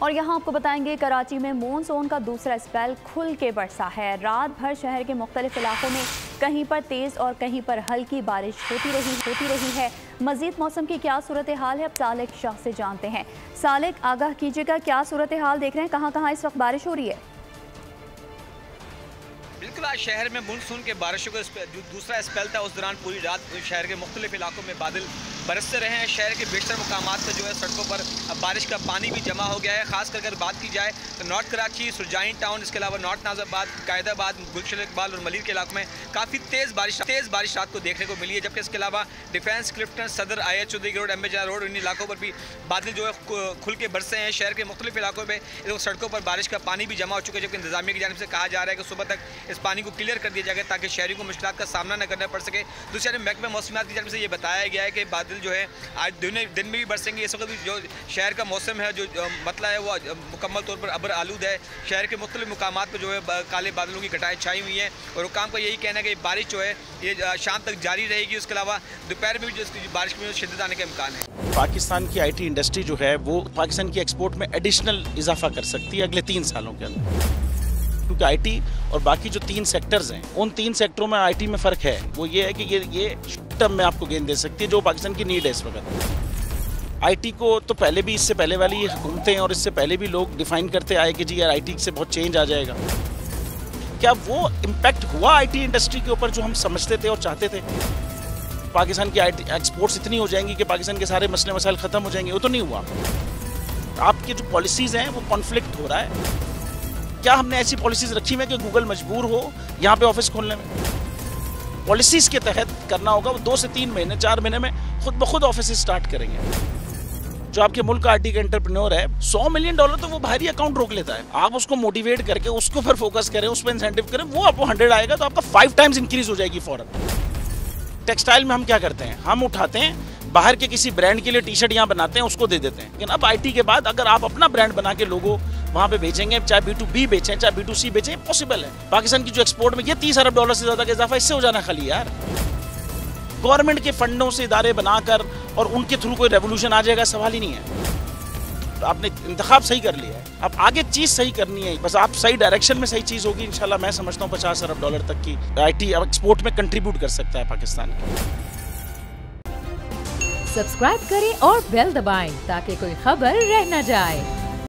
और यहाँ आपको बताएंगे कराची में मॉनसून का दूसरा स्पेल खुल के बरसा है। रात भर शहर के मुख्तलिफ इलाकों में कहीं पर तेज़ और कहीं पर हल्की बारिश होती रही है। मजीद मौसम की क्या सूरत हाल है, अब सालिक शाह से जानते हैं। सालिक, आगाह कीजिएगा, क्या सूरत हाल देख रहे हैं, कहाँ कहाँ इस वक्त बारिश हो रही है? बिल्कुल, आज शहर में मानसून के बारिशों का जो दूसरा स्पेल था, उस दौरान पूरी रात शहर के मुख्तलिफ इलाकों में बादल बरसते रहे हैं। शहर के बेशतर मुकामात पर जो है सड़कों पर बारिश का पानी भी जमा हो गया है। खासकर अगर बात की जाए तो नॉर्थ कराची, सुरजाइन टाउन, इसके अलावा नॉर्थ नाजाबाद, कायदाबाद, गुलशन इकबाल और मलिर के इलाकों में काफ़ी तेज़ बारिश रात को देखने को मिली है। जबकि इसके अलावा डिफेंस, क्लिफ्टन, सदर, आई चौधरी रोड, एम्बेजा रोड, इन इलाकों पर भी बादल जो है खुल के बरसे हैं। शहर के मुख्तलिफ इलाकों में सड़कों पर बारिश का पानी भी जमा हो चुका है, जबकि इंतजामिया की जानिब से कहा जा रहा है कि सुबह तक इस पानी को क्लियर कर दिया जाएगा ताकि शहरियों को मुश्किलात का सामना न करना पड़ सके। दूसरी तरफ महकमा मौसमियात की जानिब से ये बताया गया है कि बादल जो है आज दिन में भी बरसेंगे। इस वक्त भी जो शहर का मौसम है, जो मतला है, वो मुकम्मल तौर पर अबर आलूद है। शहर के मुख्तलिफ मुकामात पर जो है काले बादलों की घटाएं छाई हुई हैं और हुकाम का यही कहना है कि बारिश जो है ये शाम तक जारी रहेगी। उसके अलावा दोपहर में भी जो बारिश में शिद्दत आने का इम्कान है। पाकिस्तान की IT इंडस्ट्री जो है वो पाकिस्तान की एक्सपोर्ट में एडिशनल इजाफा कर सकती है अगले 3 सालों के अंदर, क्योंकि IT और बाकी जो 3 सेक्टर्स हैं, उन 3 सेक्टरों में IT में फ़र्क है। वो ये है कि ये टर्म में आपको गेंद दे सकती है जो पाकिस्तान की नीड है इस वक्त। IT को तो पहले भी, इससे पहले वाली हुकूमतें और इससे पहले भी लोग डिफाइन करते आए कि जी यार IT से बहुत चेंज आ जाएगा। क्या वो इम्पैक्ट हुआ IT इंडस्ट्री के ऊपर जो हम समझते थे और चाहते थे? पाकिस्तान की IT एक्सपोर्ट्स इतनी हो जाएंगी कि पाकिस्तान के सारे मसले मसाइल ख़त्म हो जाएंगे? वो तो नहीं हुआ। आपकी जो पॉलिसीज़ हैं वो कॉन्फ्लिक्ट हो रहा है। क्या हमने ऐसी पॉलिसीज़ रखी हुई है कि गूगल मजबूर हो यहाँ पे ऑफिस खोलने में? पॉलिसीज़ के तहत करना होगा। वो 2 से 3 महीने 4 महीने में खुद ब खुद ऑफिस स्टार्ट करेंगे। जो आपके मुल्क का IT का एंटरप्रेन्योर है, $100 मिलियन तो वो बाहरी अकाउंट रोक लेता है। आप उसको मोटिवेट करके उसको फिर फोकस करें, उस पर इंसेंटिव करें, वो आपको 100 आएगा तो आपका 5 टाइम्स इंक्रीज हो जाएगी फौरन। टेक्सटाइल में हम क्या करते हैं, हम उठाते हैं बाहर के किसी ब्रांड के लिए टी-शर्ट यहाँ बनाते हैं, उसको दे देते हैं। लेकिन अब IT के बाद अगर आप अपना ब्रांड बना के लोगों वहाँ पे बेचेंगे, चाहे B2B बेचें चाहे B2C बेचें, पॉसिबल है। पाकिस्तान की जो एक्सपोर्ट में ये $30 अरब से ज़्यादा का इजाफा इससे हो जाना खाली यार। गवर्नमेंट के फंडों से इदारे बनाकर और उनके थ्रू कोई रेवोल्यूशन आ जाएगा, सवाल ही नहीं है। तो आपने इंतखाब सही कर लिया है, अब आगे चीज़ सही करनी है। बस आप सही डायरेक्शन में सही चीज़ होगी इंशाल्लाह। मैं समझता हूँ $50 अरब तक की IT एक्सपोर्ट में कंट्रीब्यूट कर सकता है पाकिस्तान। सब्सक्राइब करें और बेल दबाएं ताकि कोई खबर रह न जाए।